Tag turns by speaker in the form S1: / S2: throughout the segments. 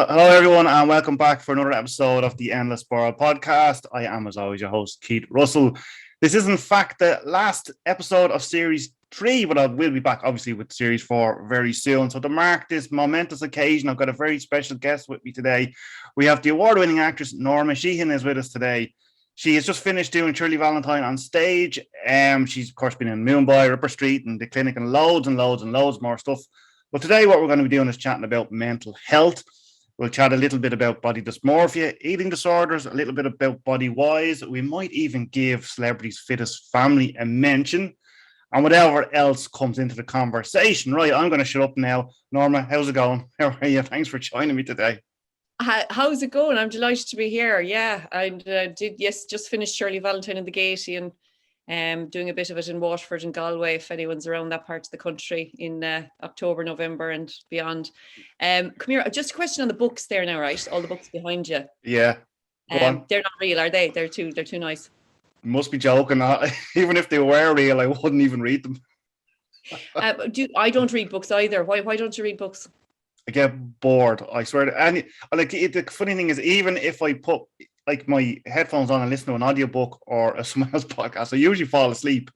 S1: Hello, everyone, and welcome back for another episode of the Endless Spiral podcast. I am, as always, your host, Keith Russell. This is, in fact, the last episode of Series 3, but I will be back, obviously, with Series 4 very soon. So to mark this momentous occasion, I've got a very special guest with me today. We have the award-winning actress, Norma Sheehan, is with us today. She has just finished doing Shirley Valentine on stage. She's, of course, been in Moonboy, Ripper Street, and The Clinic, and loads more stuff. But today, what we're going to be doing is chatting about mental health. We'll chat a little bit about body dysmorphia, eating disorders, a little bit about Bodywhys. We might even give Celebrity's Fittest Family a mention, and whatever else comes into the conversation. Right, I'm going to shut up now. Norma, how's it going? How are you? Thanks for joining me today.
S2: How's it going? I'm delighted to be here. Yeah, I just finished Sherly Valentine in the Gaiety and doing a bit of it in Waterford and Galway, if anyone's around that part of the country in October, November and beyond. Come here, just a question on the books there now, right? All the books behind you.
S1: Yeah.
S2: They're not real, are they? They're too nice.
S1: You must be joking. Even if they were real, I wouldn't even read them.
S2: I don't read books either. Why don't you read books?
S1: I get bored, I swear. And the funny thing is, even if I put like my headphones on and listen to an audiobook or a someone else's podcast, I usually fall asleep.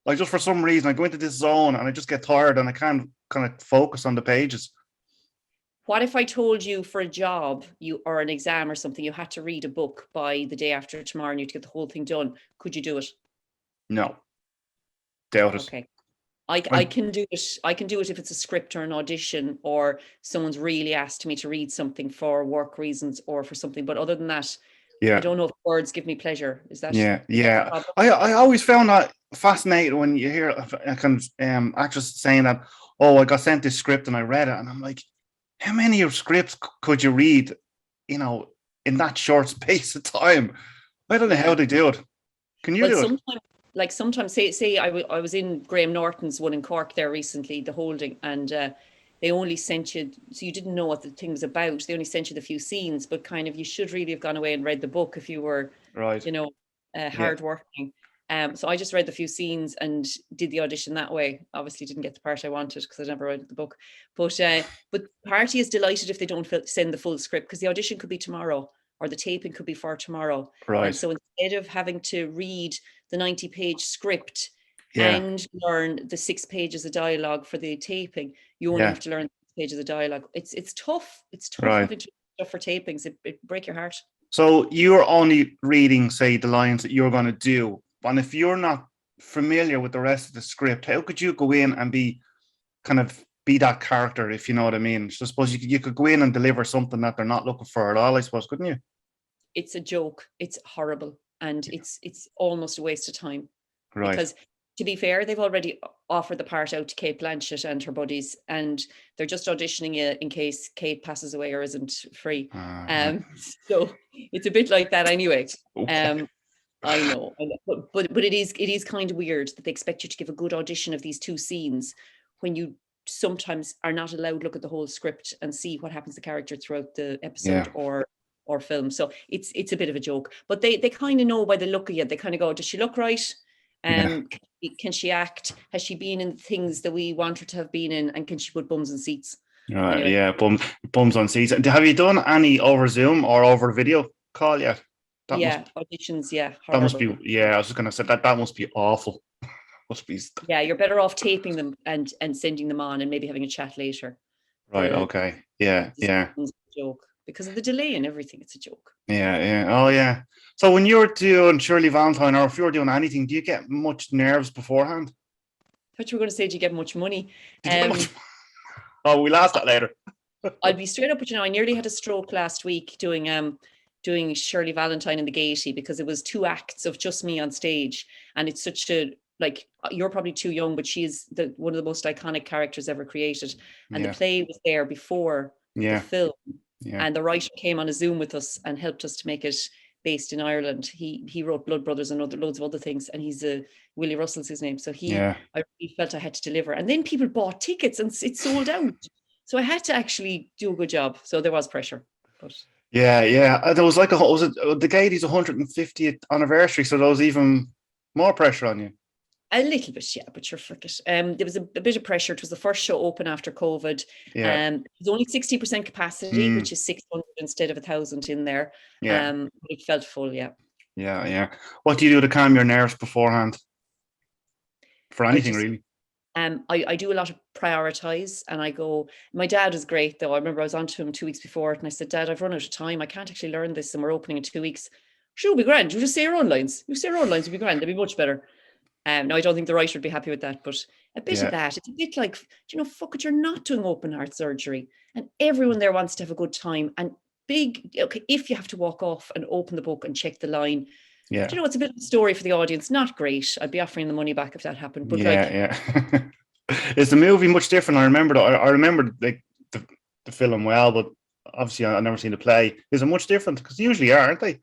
S1: Like, just for some reason, I go into this zone and I just get tired and I can't kind of focus on the pages.
S2: What if I told you for a job or an exam or something, you had to read a book by the day after tomorrow and you had to get the whole thing done? Could you do it?
S1: No. Doubt it.
S2: Okay. I can do it. I can do it if it's a script or an audition or someone's really asked me to read something for work reasons or for something. But other than that,
S1: yeah,
S2: I don't know if words give me pleasure. Is that?
S1: Yeah. I always found that fascinating when you hear a kind of actress saying that, oh, I got sent this script and I read it, and I'm like, how many of scripts could you read, in that short space of time? I don't know how they do it. Can you do it?
S2: Sometimes, say I was in Graham Norton's one in Cork there recently, The Holding, and they only sent you, so you didn't know what the thing was about. They only sent you the few scenes, but kind of you should really have gone away and read the book if you were,
S1: right,
S2: hardworking. So I just read the few scenes and did the audition that way. Obviously didn't get the part I wanted because I never read the book. But party is delighted if they don't send the full script, because the audition could be tomorrow or the taping could be for tomorrow.
S1: Right.
S2: And so instead of having to read the 90-page script and learn the 6 pages of dialogue for the taping, you only have to learn 6 pages of dialogue. It's tough. It's tough having to do stuff for tapings. It break your heart. So
S1: you're only reading, say, the lines that you're going to do. And if you're not familiar with the rest of the script, how could you go in and be that character, if you know what I mean? So I suppose you could go in and deliver something that they're not looking for at all, I suppose, couldn't you?
S2: It's a joke. It's horrible. And it's almost a waste of time.
S1: Right.
S2: Because to be fair, they've already offered the part out to Kate Blanchett and her buddies, and they're just auditioning you in case Kate passes away or isn't free. So it's a bit like that anyway. Okay. I know. But it is kind of weird that they expect you to give a good audition of these 2 scenes when you sometimes are not allowed to look at the whole script and see what happens to the character throughout the episode or film. So it's a bit of a joke. But they kind of know by the look of you. They kind of go, does she look right? Can she act? Has she been in things that we want her to have been in? And can she put bums in seats?
S1: Right, anyway. Yeah, bums on seats. Have you done any over Zoom or over video call yet?
S2: Auditions, horrible.
S1: That must be, I was just going to say that must be awful. Must be.
S2: Yeah, you're better off taping them and sending them on and maybe having a chat later.
S1: Right, okay. Yeah.
S2: It's a joke. Because of the delay and everything, it's a joke.
S1: Yeah. Oh, yeah. So when you're doing Shirley Valentine, or if you're doing anything, do you get much nerves beforehand?
S2: I thought you were going to say, do you get much money?
S1: We'll ask that later.
S2: I'll be straight up with you now. I nearly had a stroke last week doing Shirley Valentine in the Gaiety, because it was 2 acts of just me on stage. And it's such a, you're probably too young, but she's one of the most iconic characters ever created. And the play was there before the film. Yeah. And the writer came on a Zoom with us and helped us to make it based in Ireland. He wrote Blood Brothers and loads of other things, and he's Willy Russell's his name. So I really felt I had to deliver. And then people bought tickets and it sold out. So I had to actually do a good job. So there was pressure. But
S1: there was the Gaiety's 150th anniversary, so there was even more pressure on you.
S2: A little bit, yeah, but you're frick it. There was a bit of pressure. It was the first show open after COVID.
S1: Yeah.
S2: It was only 60% capacity, which is 600 instead of 1,000 in there.
S1: Yeah.
S2: It felt full, yeah.
S1: Yeah. Yeah. What do you do to calm your nerves beforehand? For anything, really?
S2: I do a lot of prioritize, and I go, my dad is great though. I remember I was on to him 2 weeks before it and I said, Dad, I've run out of time. I can't actually learn this and we're opening in 2 weeks. Sure, it'll be grand. You just say your own lines. You say your own lines, it'll be grand. It'll be much better. No, I don't think the writer would be happy with that, but a bit of that. It's a bit like, fuck it, you're not doing open heart surgery and everyone there wants to have a good time. And okay, if you have to walk off and open the book and check the line, it's a bit of a story for the audience. Not great. I'd be offering the money back if that happened. But
S1: Is the movie much different? I remember like the film well, but obviously I've never seen the play. Is it much different? Because usually aren't they?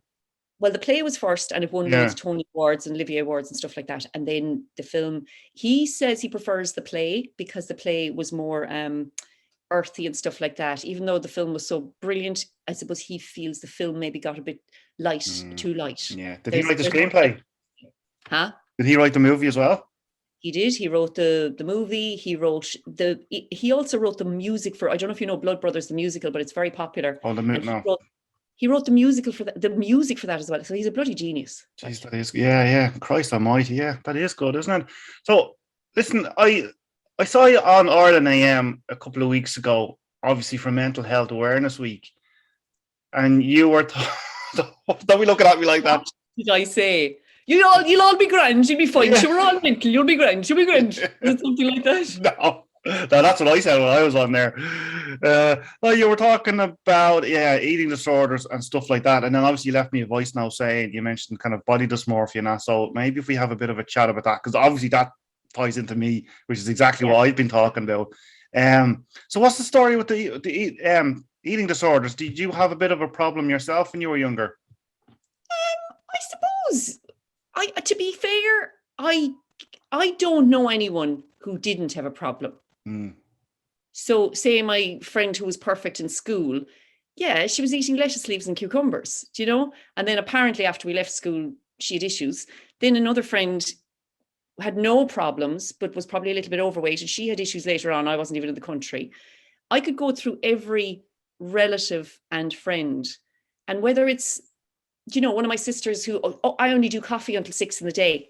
S2: Well, the play was first and it won loads of Tony Awards and Olivier Awards and stuff like that. And then the film, he says he prefers the play because the play was more earthy and stuff like that. Even though the film was so brilliant, I suppose he feels the film maybe got a bit light, too light.
S1: Yeah. Did he write the screenplay?
S2: Huh?
S1: Did he write the movie as well?
S2: He did. He wrote the movie. He also wrote the music for, I don't know if you know Blood Brothers, the musical, but it's very popular.
S1: Oh, no.
S2: He wrote the musical for that, the music for that as well. So he's a bloody genius.
S1: Jeez, that is, yeah. Christ almighty, yeah, that is good, isn't it? So, listen, I saw you on Ireland AM a couple of weeks ago, obviously for Mental Health Awareness Week, and you were, don't be looking at me like that.
S2: What did I say? You'll all be grand, you'll be fine. Yeah. We're all mental, you'll be grand. Is it something like that?
S1: No, that's what I said when I was on there. You were talking about eating disorders and stuff like that, and then obviously you left me a voice now saying you mentioned kind of body dysmorphia and that. So maybe if we have a bit of a chat about that, because obviously that ties into me, which is exactly what I've been talking about. So what's the story with the eating disorders? Did you have a bit of a problem yourself when you were younger?
S2: I suppose. To be fair, I don't know anyone who didn't have a problem. So say my friend who was perfect in school, she was eating lettuce leaves and cucumbers, and then apparently after we left school, she had issues. Then another friend had no problems, but was probably a little bit overweight, and she had issues later on. I wasn't even in the country. I could go through every relative and friend, and whether it's, one of my sisters who, I only do coffee until 6 in the day.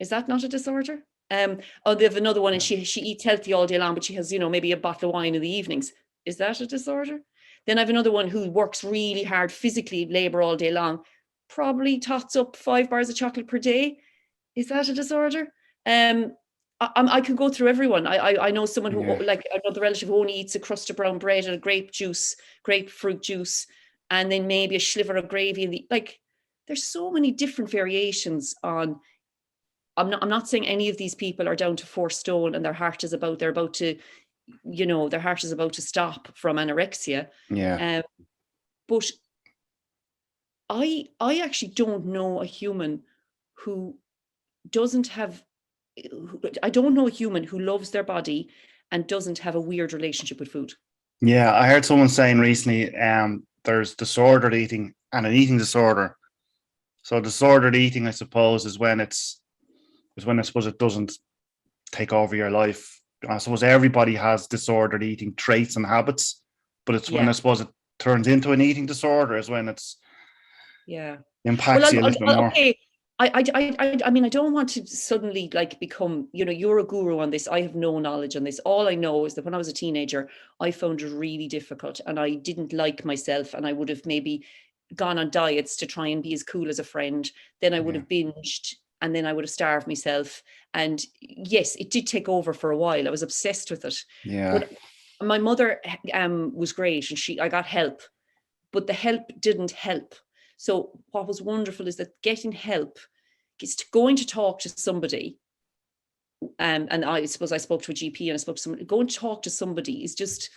S2: Is that not a disorder? They have another one and she eats healthy all day long, but she has, maybe a bottle of wine in the evenings. Is that a disorder? Then I have another one who works really hard, physically labor all day long, probably tots up 5 bars of chocolate per day. Is that a disorder? I could go through everyone. I know someone who, like another relative who only eats a crust of brown bread and a grapefruit juice, and then maybe a sliver of gravy. There's so many different variations on. I'm not saying any of these people are down to 4 stone and their heart is about to stop from anorexia.
S1: Yeah.
S2: But I actually don't know a human who doesn't have. I don't know a human who loves their body and doesn't have a weird relationship with food.
S1: Yeah, I heard someone saying recently, there's disordered eating and an eating disorder. So disordered eating, I suppose, is when I suppose it doesn't take over your life. I suppose everybody has disordered eating traits and habits, but it's when I suppose it turns into an eating disorder is when it's impacts you a little bit more.
S2: Okay. I mean, I don't want to suddenly become, you're a guru on this. I have no knowledge on this. All I know is that when I was a teenager, I found it really difficult and I didn't like myself, and I would have maybe gone on diets to try and be as cool as a friend. Then I would have binged, and then I would have starved myself. And yes, it did take over for a while. I was obsessed with it.
S1: Yeah.
S2: But my mother was great and I got help, but the help didn't help. So what was wonderful is that getting help is going to talk to somebody. And I suppose I spoke to a GP and I spoke to somebody. Go and talk to somebody is just,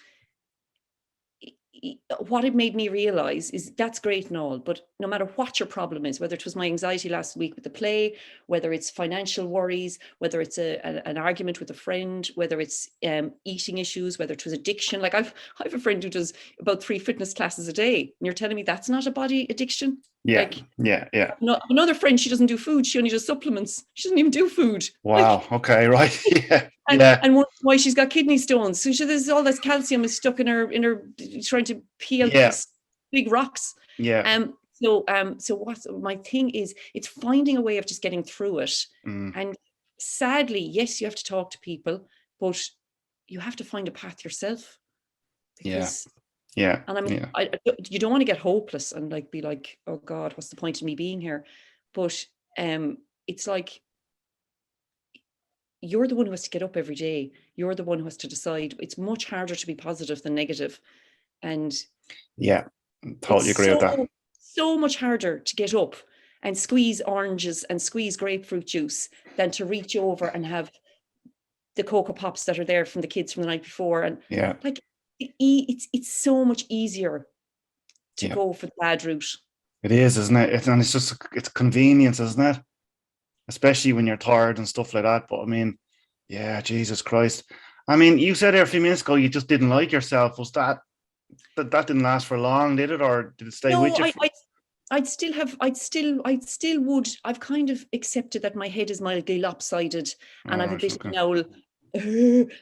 S2: what it made me realize is that's great and all, but no matter what your problem is, whether it was my anxiety last week with the play, whether it's financial worries, whether it's an argument with a friend, whether it's eating issues, whether it was addiction. Like I have a friend who does about 3 fitness classes a day, and you're telling me that's not a body addiction?
S1: Yeah,
S2: Like,
S1: yeah.
S2: no, another friend, she doesn't do food, she only does supplements. She doesn't even do food.
S1: Wow.
S2: Like,
S1: Okay. Right. Yeah.
S2: and,
S1: Yeah.
S2: and why she's got kidney stones. So there's all this calcium is stuck in her trying to peel
S1: Yeah.
S2: these big rocks.
S1: Yeah.
S2: So what my thing is, it's finding a way of just getting through it. And sadly, yes, you have to talk to people, but you have to find a path yourself. Because
S1: yeah.
S2: And I mean, you don't want to get hopeless and like be like, oh God, what's the point of me being here? But it's like, you're the one who has to get up every day. You're the one who has to decide. It's much harder to be positive than negative. And
S1: yeah, totally agree with that.
S2: So much harder to get up and squeeze oranges and squeeze grapefruit juice than to reach over and have the Cocoa Pops that are there from the kids from the night before. And like, it's so much easier to go for the bad route.
S1: It is, isn't it? And it's convenience, isn't it? Especially when you're tired and stuff like that. But I mean, yeah, Jesus Christ. I mean, you said there a few minutes ago you just didn't like yourself. Was that didn't last for long, did it? Or did it stay with you?
S2: I've kind of accepted that my head is mildly lopsided and I've a bit of an owl.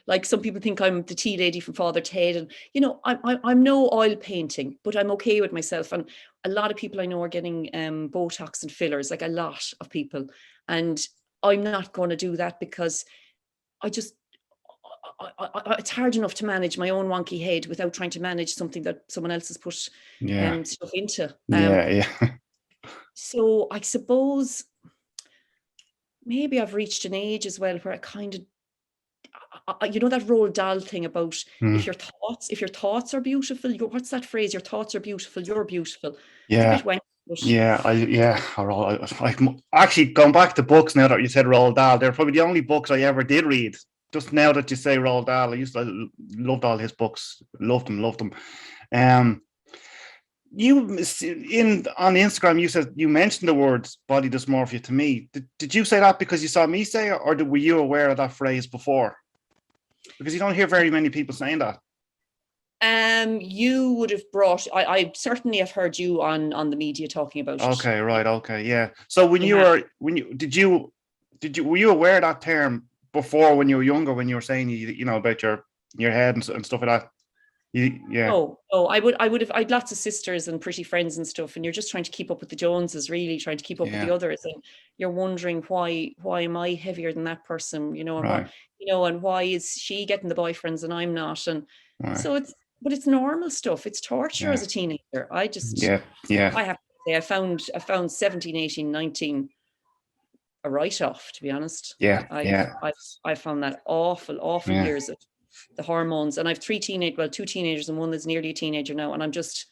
S2: Like some people think I'm the tea lady from Father Ted, and you know, I'm no oil painting, but I'm okay with myself. And a lot of people I know are getting Botox and fillers, like a lot of people, and I'm not going to do that because it's hard enough to manage my own wonky head without trying to manage something that someone else has put stuff into. So I suppose maybe I've reached an age as well where I kind of, you know, that Roald Dahl thing about if your thoughts are beautiful, what's that phrase? Your thoughts are beautiful, you're beautiful.
S1: Yeah.
S2: It's a bit
S1: I'm actually going back to books now that you said Roald Dahl. They're probably the only books I ever did read. Just now that you say Roald Dahl, I loved all his books. Loved them. You on Instagram, you said you mentioned the words body dysmorphia to me. Did you say that because you saw me say it, or were you aware of that phrase before? Because you don't hear very many people saying that.
S2: You would have brought. I certainly have heard you on the media talking about it.
S1: Okay, right. Okay, yeah. So were you aware of that term before when you were younger, when you were saying you know about your head and stuff like that?
S2: I'd lots of sisters and pretty friends and stuff, and you're just trying to keep up with the Joneses, really trying to keep up with the others, and you're wondering why am I heavier than that person, you know, and and why is she getting the boyfriends and I'm not, and so it's normal stuff. It's torture as a teenager. I have to say, I found 17, 18, 19 a write-off, to be honest. I found that awful years of the hormones, and I've two teenagers and one that's nearly a teenager now, and I'm just,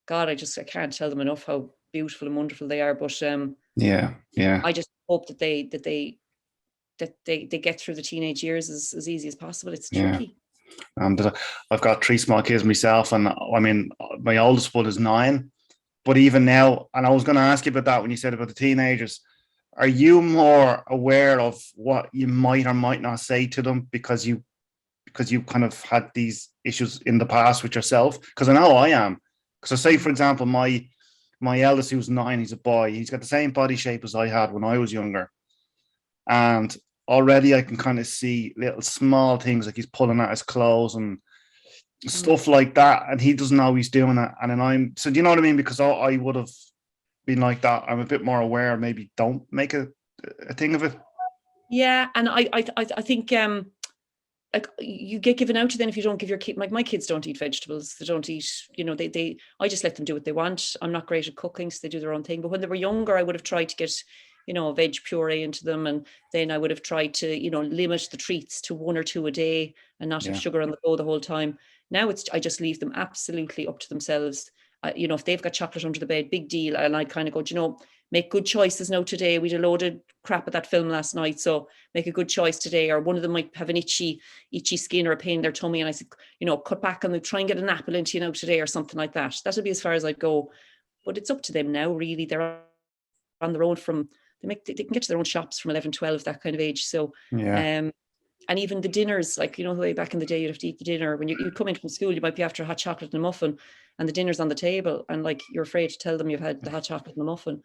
S2: God, I can't tell them enough how beautiful and wonderful they are. But I just hope that they get through the teenage years as easy as possible. It's tricky.
S1: And I've got 3 small kids myself, and I mean, my oldest one is 9. But even now, and I was going to ask you about that when you said about the teenagers, are you more aware of what you might or might not say to them because you kind of had these issues in the past with yourself? Because I know I am. Because I say, for example, my eldest, who's 9, he's a boy. He's got the same body shape as I had when I was younger, and already I can kind of see little small things like he's pulling at his clothes and stuff like that, and he doesn't know he's doing it. And then do you know what I mean? Because I would have been like that. I'm a bit more aware. Maybe don't make a thing of it.
S2: Yeah, and I think like you get given out to them if you don't give your kid. Like my kids don't eat vegetables. They don't eat. You know, I just let them do what they want. I'm not great at cooking, so they do their own thing. But when they were younger, I would have tried to get, you know, a veg puree into them, and then I would have tried to, you know, limit the treats to 1 or 2 a day and not have sugar on the go the whole time. Now I just leave them absolutely up to themselves, if they've got chocolate under the bed, big deal. And I kind of go, make good choices now today. We did a load of crap at that film last night, so make a good choice today. Or one of them might have an itchy skin or a pain in their tummy, and I said, cut back on them, try and get an apple into you now today or something like that. That'll be as far as I'd go. But it's up to them now, really. They're on their own they can get to their own shops from 11, 12, that kind of age. So, and even the dinners, like, the way back in the day, you'd have to eat the dinner. When you come in from school, you might be after a hot chocolate and a muffin, and the dinner's on the table, and like, you're afraid to tell them you've had the hot chocolate and the muffin.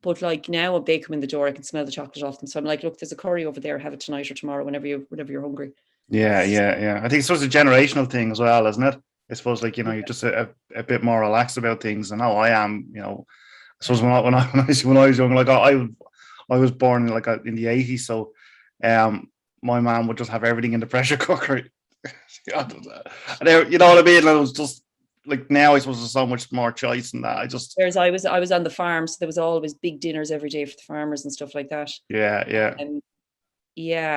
S2: But like, now if they come in the door, I can smell the chocolate off them. So I'm like, look, there's a curry over there, have it tonight or tomorrow, whenever you're hungry.
S1: Yeah. I think it's sort of a generational thing as well, isn't it? I suppose, like, you're just a bit more relaxed about things. And how I am, I suppose when I was young, like, I was born like in the 80s, so my mom would just have everything in the pressure cooker. And you know what I mean? And it was just like, now I suppose there's so much more choice in that.
S2: Whereas I was on the farm, so there was always big dinners every day for the farmers and stuff like that.
S1: Yeah.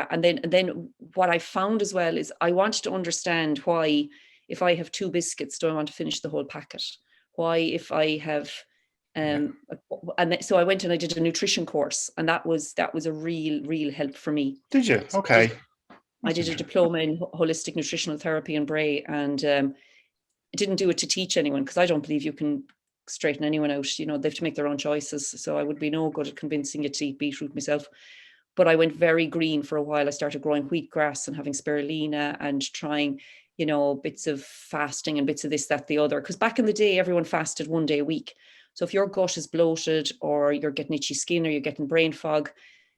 S2: And then what I found as well is I wanted to understand why, if I have 2 biscuits, do I want to finish the whole packet? Why, if I have and so I went and I did a nutrition course, and that was a real help for me.
S1: Did you? Okay.
S2: I did a diploma in holistic nutritional therapy in Bray, and I didn't do it to teach anyone, because I don't believe you can straighten anyone out. They have to make their own choices. So I would be no good at convincing you to eat beetroot myself. But I went very green for a while. I started growing wheatgrass and having spirulina and trying, bits of fasting and bits of this, that, the other. Because back in the day, everyone fasted 1 day a week. So if your gut is bloated, or you're getting itchy skin, or you're getting brain fog,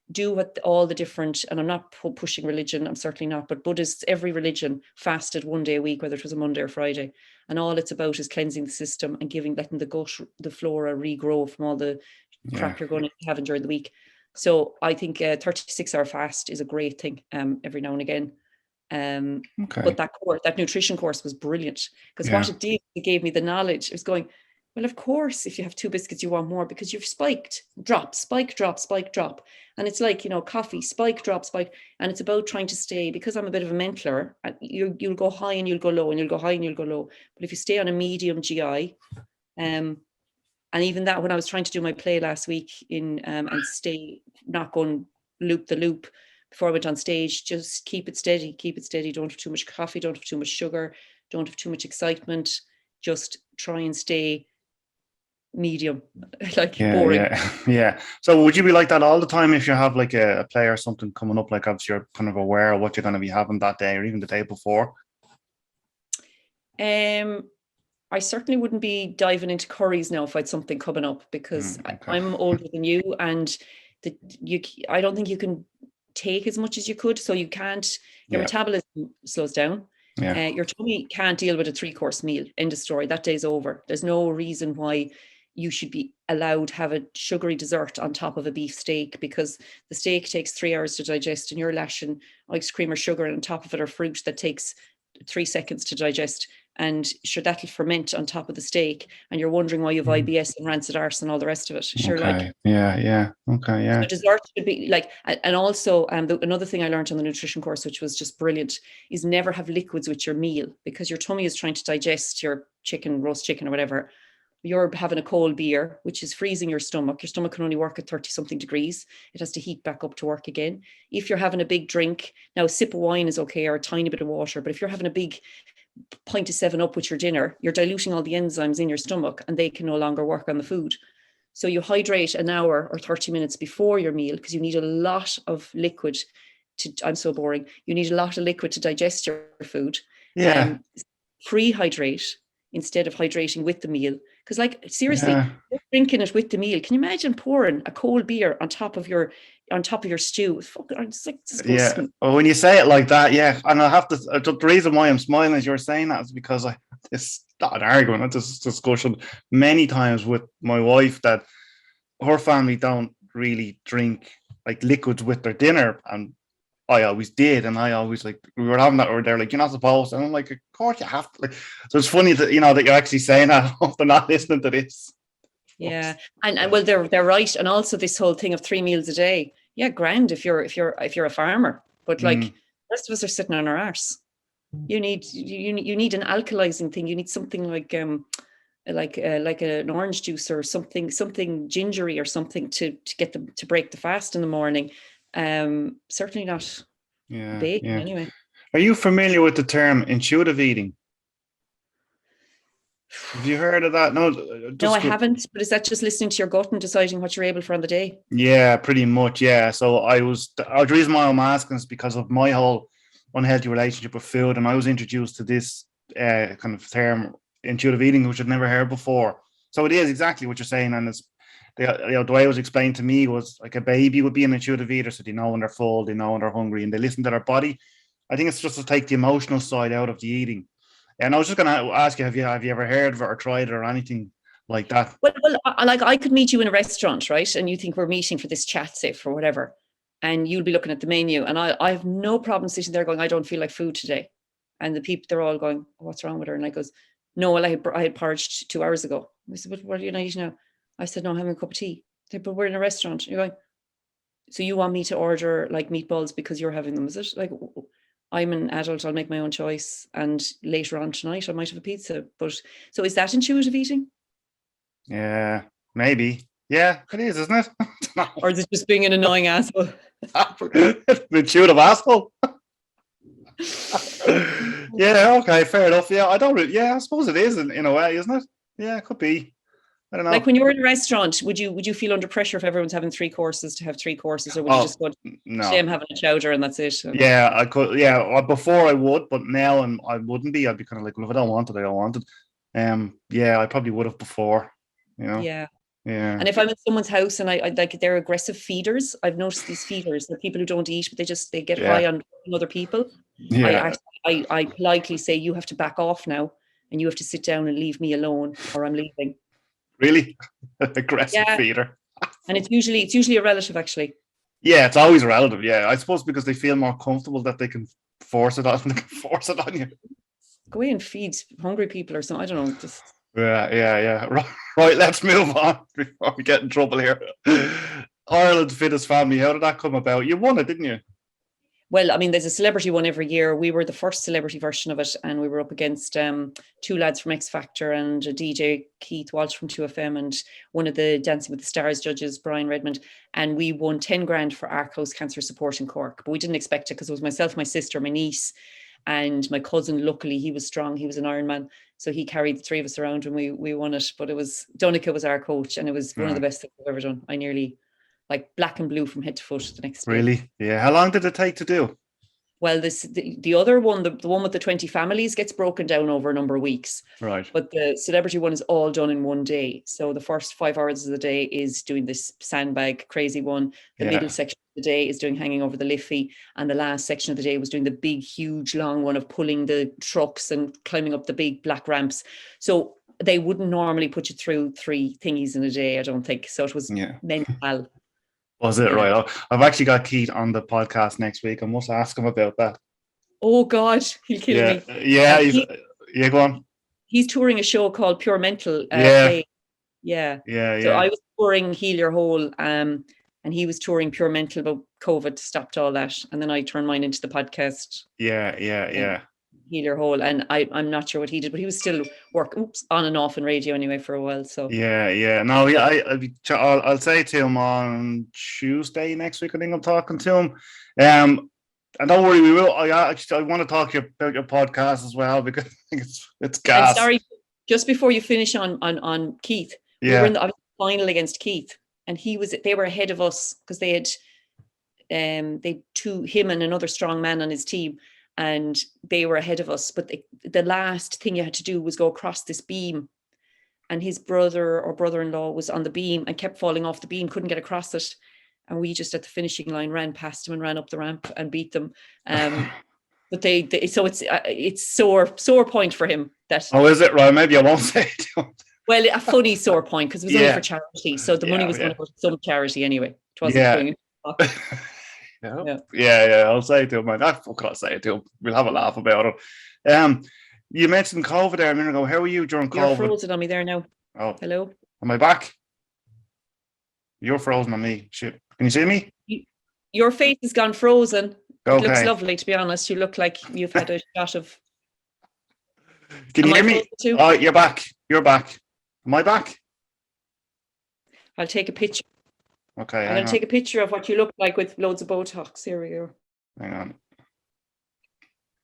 S2: do what all the different, and I'm not pushing religion, I'm certainly not, but Buddhists, every religion fasted 1 day a week, whether it was a Monday or Friday. And all it's about is cleansing the system and letting the gut, the flora regrow from all the crap you're going to have during the week. So I think 36-hour fast is a great thing every now and again. But that nutrition course was brilliant, because what it did, it gave me the knowledge. It was going, well, of course, if you have 2 biscuits, you want more, because you've spiked, drop, spike, drop, spike, drop. And it's like, coffee, spike, drop, spike. And it's about trying to stay, because I'm a bit of a mentler, you'll go high and you'll go low, and you'll go high and you'll go low. But if you stay on a medium GI, and even that, when I was trying to do my play last week and stay, not going loop the loop before I went on stage, just keep it steady. Don't have too much coffee, don't have too much sugar, don't have too much excitement. Just try and stay medium, like boring.
S1: Yeah. So would you be like that all the time if you have like a play or something coming up? Like, obviously you're kind of aware of what you're going to be having that day, or even the day before.
S2: I certainly wouldn't be diving into curries now if I had something coming up, because I'm older than you, and I don't think you can take as much as you could, so you can't. Your metabolism slows down. Your tummy can't deal with a 3-course meal. End of story. That day's over. There's no reason why you should be allowed to have a sugary dessert on top of a beef steak, because the steak takes 3 hours to digest, and you're lashing ice cream or sugar on top of it, or fruit that takes 3 seconds to digest. And sure, that'll ferment on top of the steak, and you're wondering why you have IBS and rancid arse and all the rest of it. Sure,
S1: okay.
S2: So dessert should be like, and also another thing I learned on the nutrition course, which was just brilliant, is never have liquids with your meal, because your tummy is trying to digest your roast chicken or whatever. You're having a cold beer, which is freezing your stomach. Your stomach can only work at 30-something degrees. It has to heat back up to work again. If you're having a big drink, now a sip of wine is okay, or a tiny bit of water, but if you're having a big pint of 7-Up with your dinner, you're diluting all the enzymes in your stomach, and they can no longer work on the food. So you hydrate an hour or 30 minutes before your meal, because you need a lot of liquid I'm so boring. You need a lot of liquid to digest your food. Pre-hydrate instead of hydrating with the meal. Because, like, seriously, you're drinking it with the meal. Can you imagine pouring a cold beer on top of your stew? It's like disgusting.
S1: Yeah. Well, when you say it like that, and I have to. The reason why I'm smiling as you're saying that is because it's not an argument. It's a discussion many times with my wife that her family don't really drink like liquids with their dinner, and I always did, and I always we were having that, or they're like, you're not supposed to. And I'm like, of course you have to. Like, so it's funny that that you're actually saying that after not listening to this.
S2: Yeah, and well, they're right, and also this whole thing of 3 meals a day. Yeah, grand if you're a farmer, but like the rest of us are sitting on our arse. You need an alkalizing thing. You need something like like an orange juice or something gingery or something to get them to break the fast in the morning. Certainly not bacon anyway.
S1: Are you familiar with the term intuitive eating? Have you heard of that?
S2: No, I haven't. But is that just listening to your gut and deciding what you're able for on the day?
S1: Yeah, pretty much. Yeah. So the reason why I'm asking is because of my whole unhealthy relationship with food, and I was introduced to this kind of term, intuitive eating, which I'd never heard before. So it is exactly what you're saying, and it's the way it was explained to me was like a baby would be an intuitive eater, so they know when they're full, they know when they're hungry, and they listen to their body. I think it's just to take the emotional side out of the eating. And I was just going to ask you, have you ever heard of it or tried it or anything like that?
S2: Well, like I could meet you in a restaurant, right? And you think we're meeting for this chat, say, for whatever. And you'll be looking at the menu. And I have no problem sitting there going, I don't feel like food today. And the people, they're all going, what's wrong with her? And I goes, no, well, I had porridge 2 hours ago. I said, but what are you not eating now? I said, no, I'm having a cup of tea. They said, but we're in a restaurant. You're going, so you want me to order like meatballs because you're having them? Is it like, I'm an adult, I'll make my own choice. And later on tonight, I might have a pizza. But so is that intuitive eating?
S1: Yeah, maybe. Yeah, it is, isn't it?
S2: Or is it just being an annoying asshole?
S1: Intuitive asshole. Yeah, okay, fair enough. Yeah, I suppose it is in a way, isn't it? Yeah, it could be. I don't know.
S2: Like when you're in a restaurant, would you feel under pressure if everyone's having 3 courses to have 3 courses, or would you just go,
S1: no,
S2: I'm having a chowder and that's it?
S1: Yeah, I could. Yeah, before I would, but now I wouldn't be. I'd be kind of like, well, if I don't want it, I don't want it. Yeah, I probably would have before. You know.
S2: Yeah.
S1: Yeah.
S2: And if I'm in someone's house and I like, they're aggressive feeders, I've noticed these feeders, the people who don't eat, but they get high on other people.
S1: Yeah.
S2: I politely say, you have to back off now, and you have to sit down and leave me alone, or I'm leaving.
S1: Really? Aggressive feeder.
S2: And it's usually a relative, actually.
S1: Yeah, it's always a relative. Yeah, I suppose because they feel more comfortable that they can force it on. They can force it on you.
S2: Go away and feed hungry people or something. I don't know. Just
S1: Yeah. Right, let's move on before we get in trouble here. Ireland Fittest Family. How did that come about? You won it, didn't you?
S2: Well, I mean, there's a celebrity one every year. We were the first celebrity version of it, and we were up against 2 lads from X Factor and a DJ, Keith Walsh from 2FM, and one of the Dancing with the Stars judges, Brian Redmond. And we won 10 grand for Ark House Cancer Support in Cork. But we didn't expect it because it was myself, my sister, my niece, and my cousin. Luckily, he was strong. He was an Ironman. So he carried the 3 of us around and we won it. But Donica was our coach, and it was one of the best things I've ever done. I nearly like black and blue from head to foot the next day.
S1: Really? Yeah. How long did it take to do?
S2: Well, the other one, the one with the 20 families, gets broken down over a number of weeks.
S1: Right.
S2: But the celebrity one is all done in one day. So the first 5 hours of the day is doing this sandbag crazy one. The middle section of the day is doing hanging over the liffey. And the last section of the day was doing the big, huge, long one of pulling the trucks and climbing up the big black ramps. So they wouldn't normally put you through 3 thingies in a day, I don't think. So it was mental.
S1: Was it? Right? I've actually got Keith on the podcast next week. I must ask him about that.
S2: Oh God, he'll kill me.
S1: Yeah, go on.
S2: He's touring a show called Pure Mental.
S1: Yeah.
S2: So I was touring Heal Your Hole, and he was touring Pure Mental, but COVID stopped all that. And then I turned mine into the podcast.
S1: Yeah.
S2: Heal Your Hole, and I'm not sure what he did, but he was still on and off in radio anyway for a while. So
S1: no, I'll say to him on Tuesday next week. I think I'm talking to him. And don't worry, we will. I want to talk to you about your podcast as well, because I think it's gas.
S2: I'm sorry, just before you finish on Keith, we were in the final against Keith, and they were ahead of us because they had him and another strong man on his team. And they were ahead of us, but the last thing you had to do was go across this beam, and his brother or brother-in-law was on the beam and kept falling off the beam, couldn't get across it, and we just at the finishing line ran past him and ran up the ramp and beat them. But so it's sore point for him. That
S1: is it? Right, maybe I won't say it.
S2: Well, a funny sore point because it was only for charity, so the money was going to go to some charity anyway. It wasn't going.
S1: I'll say it to him, man. I'll say it to him. We'll have a laugh about it. You mentioned COVID there a minute ago. How are you during COVID?
S2: You're frozen on me there now.
S1: Oh,
S2: hello.
S1: Am I back? You're frozen on me. Shit. Can you see me?
S2: Your face has gone frozen.
S1: Okay.
S2: It looks lovely, to be honest. You look like you've had a shot of.
S1: Can you hear me? Oh, you're back. You're back. Am I back?
S2: I'll take a picture.
S1: Okay.
S2: I'm going to take a picture of what you look like with loads of Botox. Here we go.
S1: Hang on.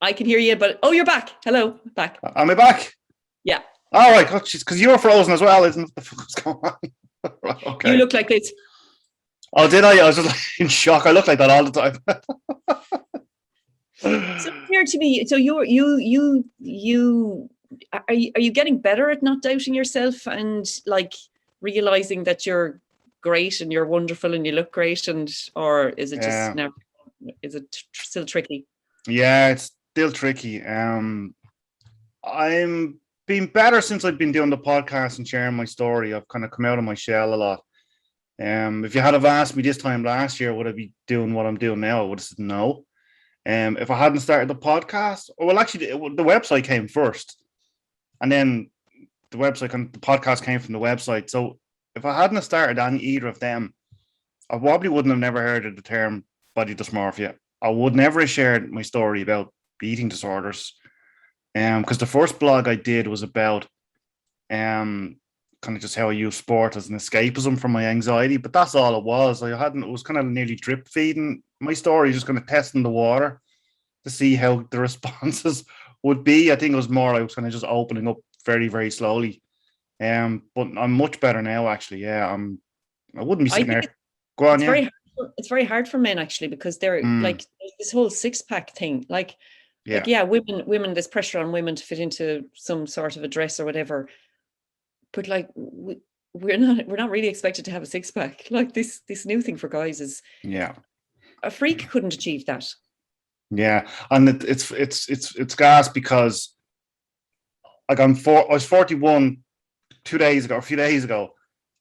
S2: I can hear you, but you're back. Hello, back.
S1: Am I back?
S2: Yeah.
S1: All right. Because you're frozen as well, isn't it? The fuck's going on? Right, okay.
S2: You look like this.
S1: Oh, did I? I was just like, in shock. I look like that all the time.
S2: So clear to me. So are you getting better at not doubting yourself and like realizing that you're great and you're wonderful and you look great, or is it just now? Is it still tricky?
S1: Yeah, it's still tricky. I'm been better since I've been doing the podcast and sharing my story. I've kind of come out of my shell a lot. If you had have asked me this time last year, would I be doing what I'm doing now? I would have said no. If I hadn't started the podcast, well, actually, the website came first, and then the website and the podcast came from the website. So if I hadn't started on either of them, I probably wouldn't have never heard of the term body dysmorphia. I would never have shared my story about eating disorders. Because the first blog I did was about kind of just how I use sport as an escapism from my anxiety, but that's all it was. It was kind of nearly drip feeding my story, just kind of testing the water to see how the responses would be. I think it was more, I was kind of just opening up very, very slowly. But I'm much better now, actually. Yeah, I wouldn't be sitting there. Go on,
S2: it's very hard for men, actually, because they're like this whole six-pack thing. Like women, there's pressure on women to fit into some sort of a dress or whatever. But like we're not really expected to have a six-pack. Like this new thing for guys is a freak couldn't achieve that.
S1: Yeah, and it's gas because like I was 41 a few days ago,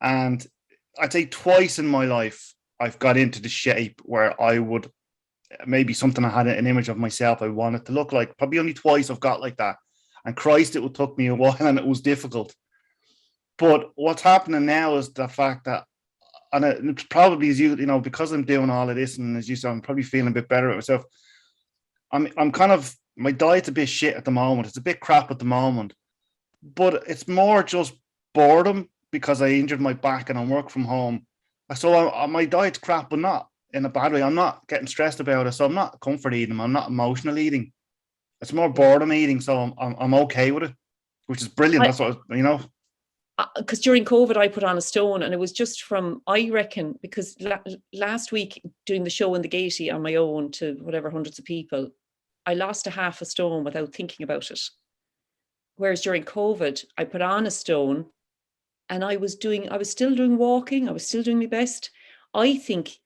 S1: and I'd say twice in my life I've got into the shape where I would maybe something I had an image of myself I wanted to look like. Probably only twice I've got like that, and Christ, it would took me a while and it was difficult. But what's happening now is the fact that, and it probably is because I'm doing all of this, and as you said, I'm probably feeling a bit better at myself. I'm kind of, my diet's a bit shit at the moment. It's a bit crap at the moment, but it's more just boredom because I injured my back and I work from home. So my diet's crap, but not in a bad way. I'm not getting stressed about it. So I'm not comfort eating. I'm not emotional eating. It's more boredom eating. So I'm okay with it, which is brilliant. That's what,
S2: because during COVID, I put on a stone, and it was just from, I reckon, because last week doing the show in the Gaiety on my own to whatever hundreds of people, I lost a half a stone without thinking about it. Whereas during COVID, I put on a stone, and I was still doing walking. I was still doing my best. I think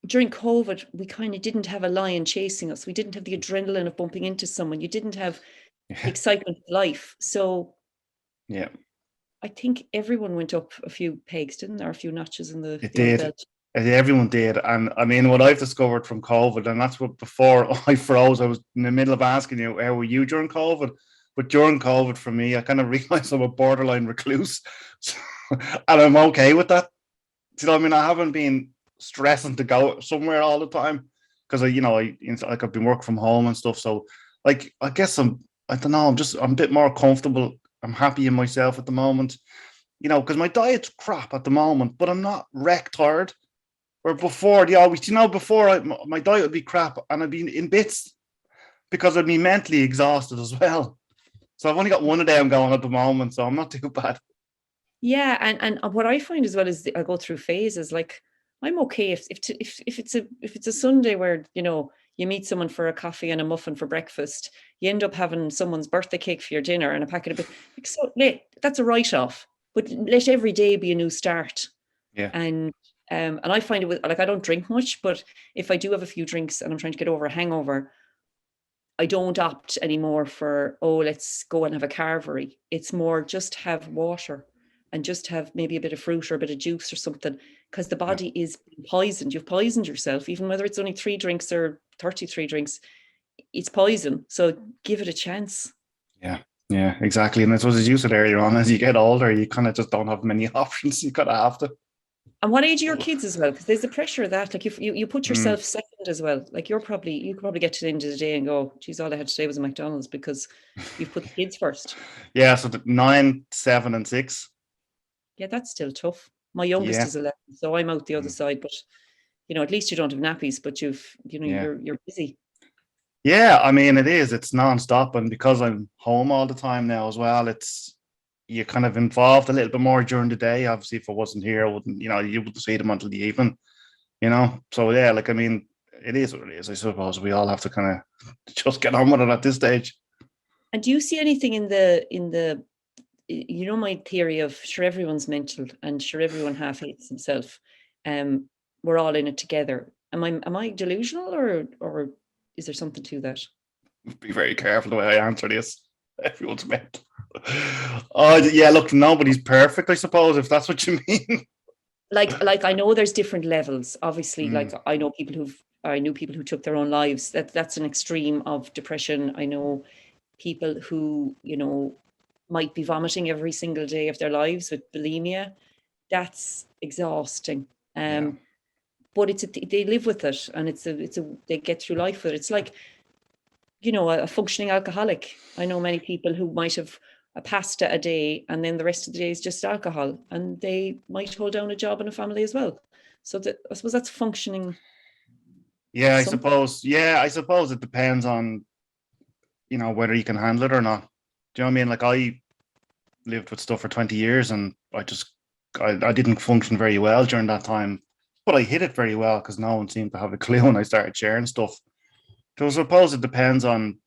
S2: during COVID, we kind of didn't have a lion chasing us. We didn't have the adrenaline of bumping into someone. You didn't have the excitement of life. So I think everyone went up a few pegs, didn't there? A few notches in the belt.
S1: Everyone did. And I mean, what I've discovered from COVID, and that's what before I froze, I was in the middle of asking you, how were you during COVID? But during COVID, for me, I kind of realized I'm a borderline recluse. And I'm okay with that. Do you know what I mean? I haven't been stressing to go somewhere all the time because I've been working from home and stuff. So like, I guess I'm a bit more comfortable. I'm happy in myself at the moment, because my diet's crap at the moment, but I'm not wrecked tired. Where before, my diet would be crap and I'd be in bits because I'd be mentally exhausted as well. So I've only got one of them going at the moment, so I'm not too bad.
S2: Yeah, and what I find as well is I go through phases. Like I'm okay if it's a Sunday where you meet someone for a coffee and a muffin for breakfast, you end up having someone's birthday cake for your dinner and a packet of that's a write-off. But let every day be a new start.
S1: Yeah.
S2: And I find it I don't drink much, but if I do have a few drinks and I'm trying to get over a hangover, I don't opt anymore for, let's go and have a carvery. It's more just have water and just have maybe a bit of fruit or a bit of juice or something, because the body is poisoned. You've poisoned yourself, even whether it's only 3 drinks or 33 drinks, it's poison. So give it a chance.
S1: Yeah, exactly. And I suppose, as you said earlier on, as you get older, you kind of just don't have many options. You kind of have to.
S2: And what age are your kids as well? Because there's the pressure of that. Like if you put yourself second as well. Like you could probably get to the end of the day and go, geez, all I had today was a McDonald's because you've put the kids first.
S1: Yeah, so 9, 7, and 6.
S2: Yeah, that's still tough. My youngest
S1: Yeah.
S2: is 11, so I'm out the other
S1: Mm.
S2: side. But at least you don't have nappies, but
S1: Yeah.
S2: you're busy.
S1: Yeah, I mean, it is. It's non-stop, and because I'm home all the time now as well, you're kind of involved a little bit more during the day. Obviously, if I wasn't here, I wouldn't, you wouldn't see them until the evening, So yeah, like, I mean, it is what it is. I suppose we all have to kind of just get on with it at this stage.
S2: And do you see anything in the my theory of sure everyone's mental and sure everyone half hates himself. We're all in it together. Am I delusional or is there something to that?
S1: Be very careful the way I answer this. Everyone's mental. Oh yeah, look, nobody's perfect, I suppose, if that's what you mean.
S2: Like I know there's different levels. Obviously, like I knew people who took their own lives. That's an extreme of depression. I know people who, might be vomiting every single day of their lives with bulimia. That's exhausting.
S1: Yeah.
S2: But they live with it, and they get through life with it. It's like, a functioning alcoholic. I know many people who might have a pasta a day, and then the rest of the day is just alcohol, and they might hold down a job and a family as well. So I suppose that's functioning.
S1: Yeah, I suppose it depends on, whether you can handle it or not. Do you know what I mean? Like, I lived with stuff for 20 years and I didn't function very well during that time, but I hid it very well because no one seemed to have a clue when I started sharing stuff. So I suppose it depends on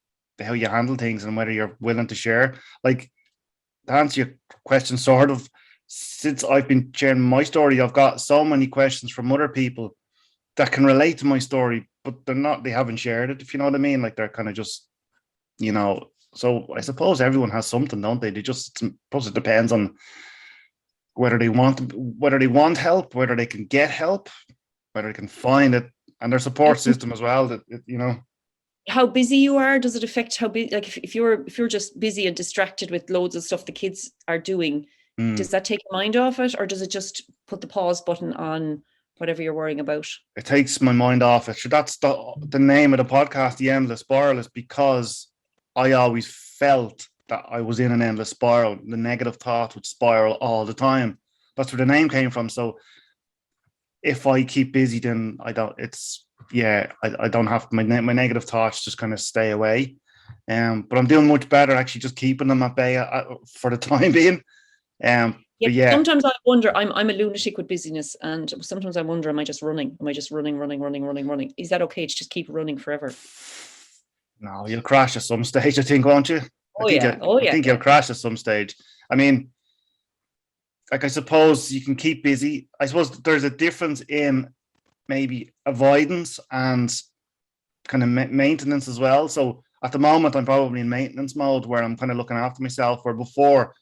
S1: how you handle things and whether you're willing to share. Like, to answer your question, sort of, since I've been sharing my story, I've got so many questions from other people that can relate to my story, but they haven't shared it, if you know what I mean. Like, they're kind of just, so I suppose everyone has something, don't they? I suppose it depends on whether they want help, whether they can get help, whether they can find it, and their support system as well.
S2: How busy you are, does it affect how busy? Like if you're just busy and distracted with loads of stuff the kids are doing, does that take your mind off it, or does it just put the pause button on whatever you're worrying about?
S1: It takes my mind off it. So that's the name of the podcast, The Endless Spiral, is because I always felt that I was in an endless spiral. The negative thoughts would spiral all the time. That's where the name came from. So if I keep busy, then I don't have my negative thoughts just kind of stay away. But I'm doing much better actually just keeping them at bay for the time being.
S2: Sometimes I wonder, I'm a lunatic with busyness, and sometimes I wonder, am I just running? Am I just running? Is that okay to just keep running forever?
S1: No, you'll crash at some stage, I think, won't you? I think you'll crash at some stage. I mean, like, I suppose you can keep busy. I suppose there's a difference in maybe avoidance and kind of maintenance as well. So at the moment, I'm probably in maintenance mode where I'm kind of looking after myself, where before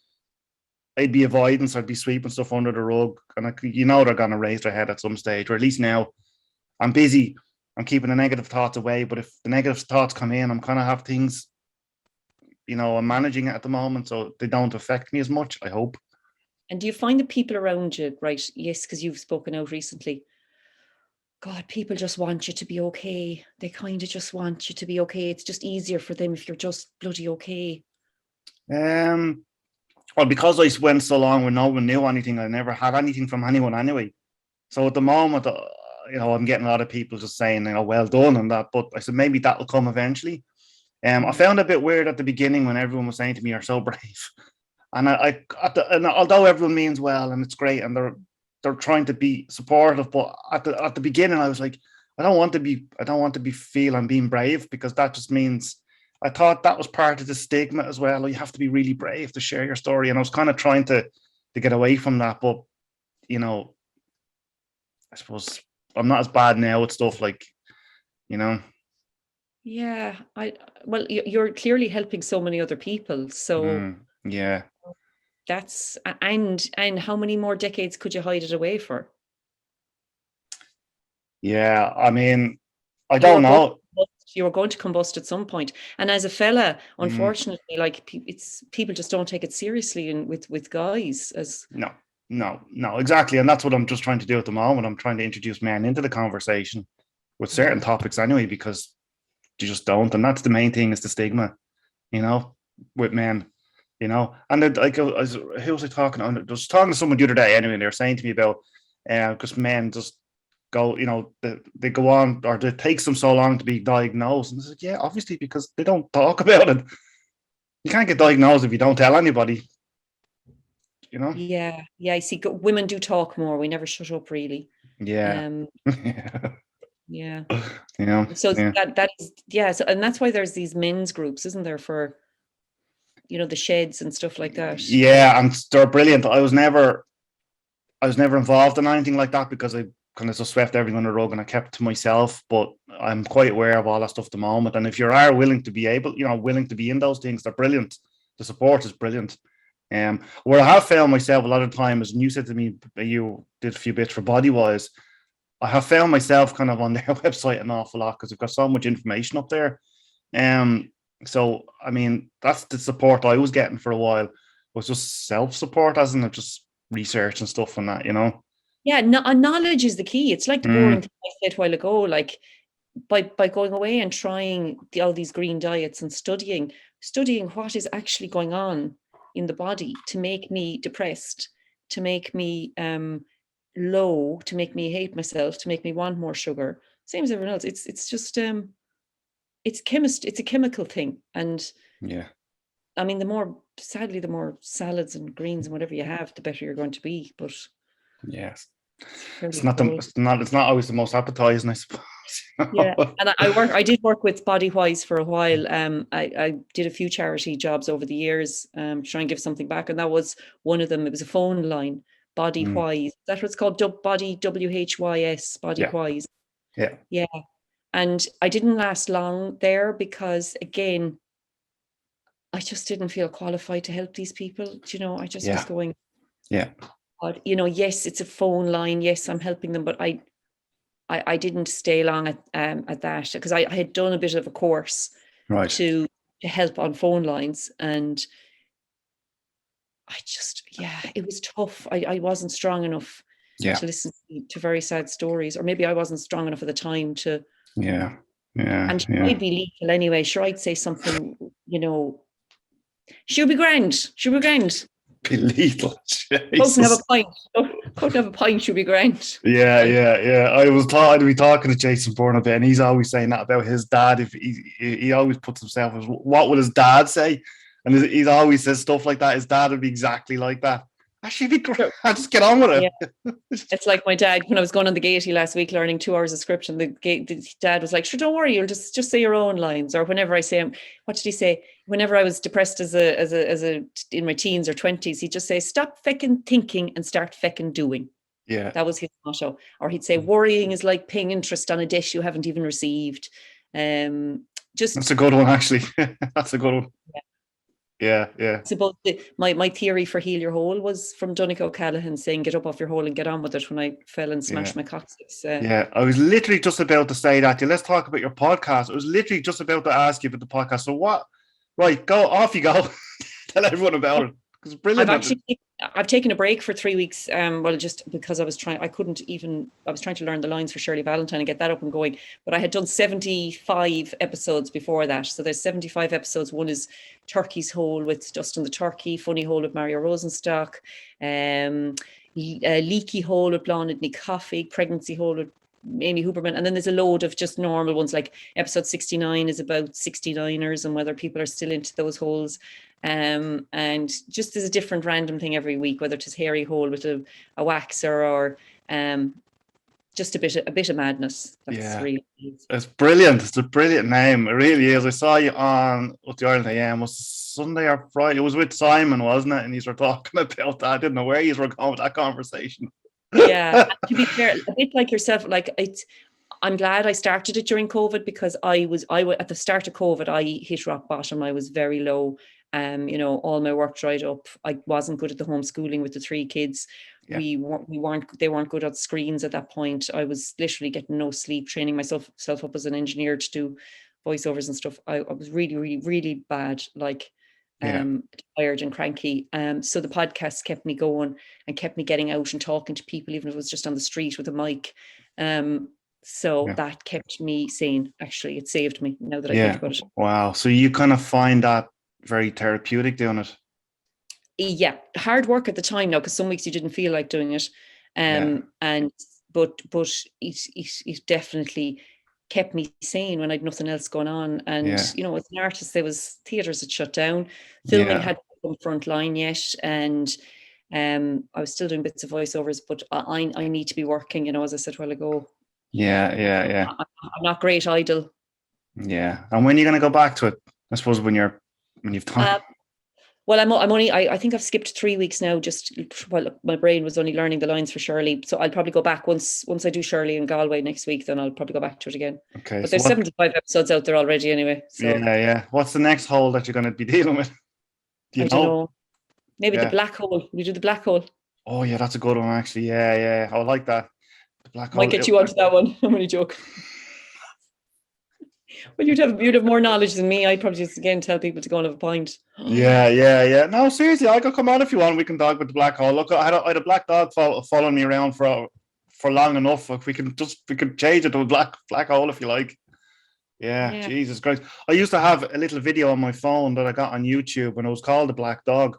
S1: I'd be avoidance, I'd be sweeping stuff under the rug, and they're going to raise their head at some stage, or at least now I'm busy. I'm keeping the negative thoughts away, but if the negative thoughts come in, I'm kind of have things, I'm managing it at the moment, so they don't affect me as much, I hope.
S2: And do you find the people around you, right? Yes, because you've spoken out recently. God, people just want you to be okay. They kind of just want you to be okay. It's just easier for them if you're just bloody okay.
S1: Well, because I went so long when no one knew anything, I never had anything from anyone anyway. So at the moment, I'm getting a lot of people just saying, well done and that. But I said maybe that'll come eventually. I found it a bit weird at the beginning when everyone was saying to me, "You're so brave," and and although everyone means well and it's great and they're trying to be supportive, but at the beginning I was like, I don't want to feel I'm being brave, because that just means, I thought that was part of the stigma as well. You have to be really brave to share your story, and I was kind of trying to get away from that. But I suppose I'm not as bad now with stuff like,
S2: Yeah, well, you're clearly helping so many other people. So
S1: yeah,
S2: that's and how many more decades could you hide it away for?
S1: Yeah, I mean, I don't know.
S2: You were going to combust at some point, and as a fella, unfortunately, like people just don't take it seriously, and with guys as
S1: no, exactly, and that's what I'm just trying to do at the moment. I'm trying to introduce men into the conversation, with certain topics anyway, because you just don't. And that's the main thing, is the stigma, with men, And then, like, who was I talking to? I was talking to someone the other day anyway, and they were saying to me about, because men just go, they go on, or it takes them so long to be diagnosed. And I said, yeah, obviously, because they don't talk about it. You can't get diagnosed if you don't tell anybody,
S2: Yeah. I see. Women do talk more. We never shut up, really.
S1: Yeah.
S2: Yeah. So
S1: Yeah.
S2: that is, So, and that's why there's these men's groups, isn't there, for the sheds and stuff like that.
S1: Yeah, and they're brilliant. I was never involved in anything like that, because I kind of just swept everything under the rug and I kept to myself. But I'm quite aware of all that stuff at the moment. And if you are willing to be willing to be in those things, they're brilliant. The support is brilliant. Where I have found myself a lot of times, and you said to me you did a few bits for Bodywhys, I have found myself kind of on their website an awful lot, because they've got so much information up there. So I mean, that's the support I was getting for a while, was just self-support, isn't it? Just research and stuff and that,
S2: Yeah, knowledge is the key. It's like the boring thing I said a while ago, like by going away and trying all these green diets and studying what is actually going on in the body to make me depressed, to make me low, to make me hate myself, to make me want more sugar. Same as everyone else. It's just it's a chemical thing. And
S1: yeah.
S2: I mean, the more salads and greens and whatever you have, the better you're going to be. But
S1: yes,
S2: it's
S1: not always the most appetizing, I suppose.
S2: Yeah, and I did work with Bodywhys for a while. I did a few charity jobs over the years, to try and give something back, and that was one of them. It was a phone line, Bodywhys. That's what it's called, Body, WHYS, Bodywhys.
S1: Yeah.
S2: And I didn't last long there, because again, I just didn't feel qualified to help these people. I just was going, but yes, it's a phone line. Yes, I'm helping them, but I didn't stay long at that, because I had done a bit of a course to help on phone lines, and I just, it was tough. I wasn't strong enough to listen to very sad stories, or maybe I wasn't strong enough at the time to. And I'd be lethal anyway. Sure, I'd say something, she'll be grand.
S1: Be lethal.
S2: Couldn't have a pint. Couldn't have a pint. She'll be grand.
S1: Yeah. I'd be talking to Jason Bourne a bit, and he's always saying that about his dad. If he always puts himself as, what would his dad say, and he always says stuff like that. His dad would be exactly like that. Actually, be great. I'll just get on with it.
S2: Yeah. It's like my dad, when I was going on the Gaiety last week, learning 2 hours of script, and the dad was like, "Sure, don't worry, you'll just say your own lines." Or whenever I say, what did he say? Whenever I was depressed as a in my teens or 20s, he'd just say, "Stop feckin' thinking and start feckin' doing."
S1: Yeah,
S2: that was his motto. Or he'd say, "Worrying is like paying interest on a debt you haven't even received."
S1: That's a good one, actually. That's a good one. Yeah.
S2: Suppose my theory for heal your hole was from Donnacha O'Callaghan saying, "Get up off your hole and get on with it," when I fell and smashed my coccyx.
S1: I was literally just about to say that. Let's talk about your podcast. I was literally just about to ask you about the podcast. So what? Right, go off you go. Tell everyone about it. It's brilliant.
S2: I've taken a break for 3 weeks. Well, just because I was trying to learn the lines for Shirley Valentine and get that up and going. But I had done 75 episodes before that. So there's 75 episodes. One is Turkey's Hole with Dustin the Turkey, Funny Hole with Mario Rosenstock, Leaky Hole with Blonde and Nick Coffey, Pregnancy Hole with Amy Huberman. And then there's a load of just normal ones, like episode 69 is about 69ers and whether people are still into those holes. And just there's a different random thing every week, whether it's hairy hole with a waxer or just a bit of madness. Really,
S1: it's brilliant. It's a brilliant name. It really is. I saw you on the Ireland AM, was it Sunday or Friday? It was with Simon, wasn't it? And you were talking about that. I didn't know where you were going with that conversation.
S2: Yeah, to be fair, a bit like yourself, like I'm glad I started it during COVID, because I at the start of COVID, I hit rock bottom. I was very low. All my work dried up. I wasn't good at the homeschooling with the 3 kids. Yeah. They weren't good at screens at that point. I was literally getting no sleep, training myself up as an engineer to do voiceovers and stuff. I was really, really, really bad, tired and cranky. So the podcast kept me going and kept me getting out and talking to people, even if it was just on the street with a mic. So that kept me sane. Actually, it saved me now that I think about it.
S1: Wow. So you kind of find that very therapeutic doing it?
S2: Yeah, hard work at the time now, because some weeks you didn't feel like doing it. But it definitely kept me sane when I'd nothing else going on. And you know, as an artist, there was theatres had shut down, filming hadn't come front line yet, and I was still doing bits of voiceovers, but I need to be working, you know, as I said a while ago. I'm not great idle. Yeah.
S1: And when are you going to go back to it? I suppose when you've time.
S2: Well, I'm only, I think I've skipped 3 weeks now, just while my brain was only learning the lines for Shirley. So I'll probably go back once I do Shirley in Galway next week, then I'll probably go back to it again.
S1: Okay.
S2: But there's 75 episodes out there already anyway. So.
S1: Yeah. What's the next hole that you're going to be dealing with?
S2: I don't know. Maybe the black hole. We do the black hole.
S1: Oh yeah, that's a good one actually. Yeah. I like that. The black hole.
S2: Might get you onto that one. I'm only joking. Well, you'd have more knowledge than me. I'd probably just again tell people to go and have a pint.
S1: Yeah. No, seriously, I could come on if you want. We can talk about the black hole. Look, I had a black dog following me around for long enough. Like we can change it to a black hole if you like. Yeah, Jesus Christ. I used to have a little video on my phone that I got on YouTube, and it was called The Black Dog.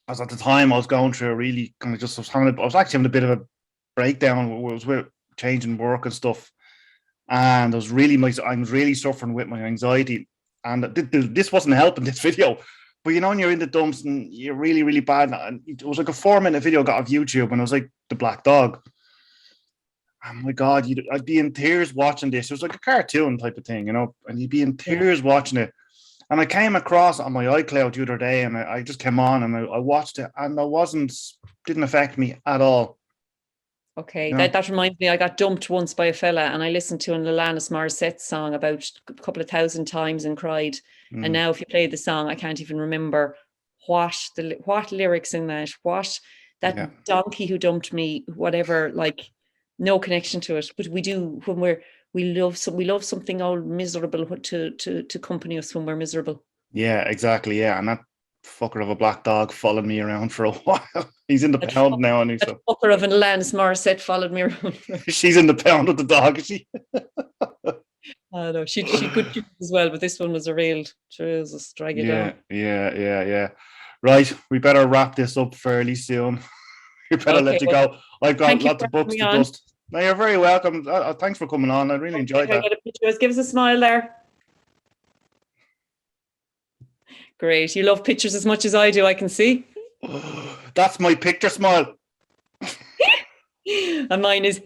S1: As at the time I was going through a really kind of just I was actually having a bit of a breakdown. I was with changing work and stuff. And I was really suffering with my anxiety, and this wasn't helping this video. But you know, when you're in the dumps and you're really, really bad, and it was like a 4-minute video I got off YouTube, and it was like the black dog. Oh my God, I'd be in tears watching this. It was like a cartoon type of thing, you know, and you'd be in tears watching it. And I came across it on my iCloud the other day, and I just came on and I watched it, and didn't affect me at all.
S2: Okay, that reminds me, I got dumped once by a fella, and I listened to an Alanis Morissette song about a couple of thousand times and cried. And now if you play the song, I can't even remember what lyrics in that donkey who dumped me, whatever, like no connection to it. But we do when we love something all miserable to accompany us when we're miserable. Yeah,
S1: exactly. Yeah, and that fucker of a black dog followed me around for a while. He's in the pound now, and
S2: that fucker of an Alanis Morissette followed me around.
S1: She's in the pound with the dog, is she?
S2: I know she could as well, but this one was a real drag it down.
S1: Yeah. Right, we better wrap this up fairly soon. We better let you go. I've got lots of books to dust. No, you're very welcome. Thanks for coming on. I really enjoyed that.
S2: Give us a smile there. Great. You love pictures as much as I do, I can see.
S1: That's my picture smile.
S2: And mine is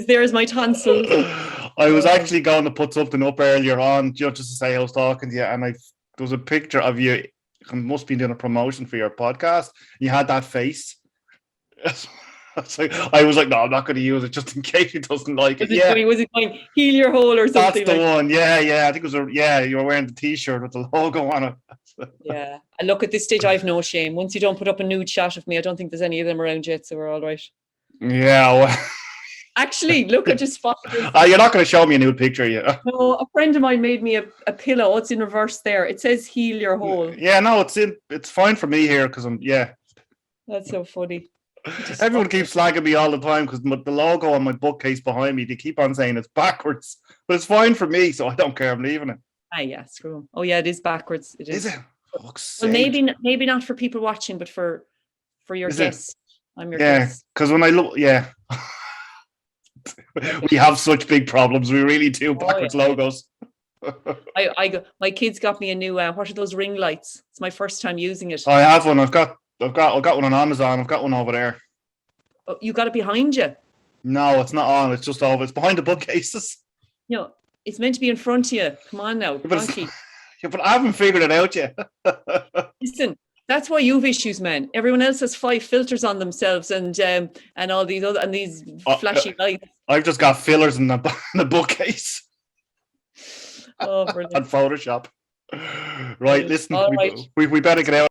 S2: there's my tonsil.
S1: I was actually going to put something up earlier on just to say I was talking to you, and there was a picture of you. You must be doing a promotion for your podcast. You had that face. I was like, no, I'm not going to use it just in case he doesn't like it.
S2: Was it going heal your hole or something?
S1: That's the one. Yeah. I think it was you were wearing the T-shirt with the logo on it.
S2: Yeah. And look, at this stage, I've no shame. Once you don't put up a nude shot of me, I don't think there's any of them around yet, so we're all right.
S1: Yeah. Well,
S2: actually, look, I just spotted this.
S1: You're not going to show me a nude picture yet.
S2: No, a friend of mine made me a pillow. It's in reverse there. It says heal your hole.
S1: Yeah, no, it's fine for me here because
S2: That's so funny.
S1: Everyone keeps slagging me all the time because the logo on my bookcase behind me, they keep on saying it's backwards, but it's fine for me, so I don't care. I'm leaving it.
S2: Yeah, screw them. Oh yeah, it is backwards. It is.
S1: Is it?
S2: Well, maybe not for people watching, but for your guests. I'm your guest.
S1: Because when I look, we have such big problems. We really do backwards logos.
S2: My kids got me a new. What are those ring lights? It's my first time using it.
S1: I have one. I've got one on Amazon. I've got one over there.
S2: Oh, you got it behind you?
S1: No, it's not on. It's just over. It's behind the bookcases.
S2: No, it's meant to be in front of you. Come on now,
S1: but I haven't figured it out yet.
S2: Listen, that's why you've issues, man. Everyone else has 5 filters on themselves and all these other and these flashy lights.
S1: I've just got fillers in the bookcase.
S2: Oh, brilliant.
S1: And Photoshop. Right, listen, we better get out.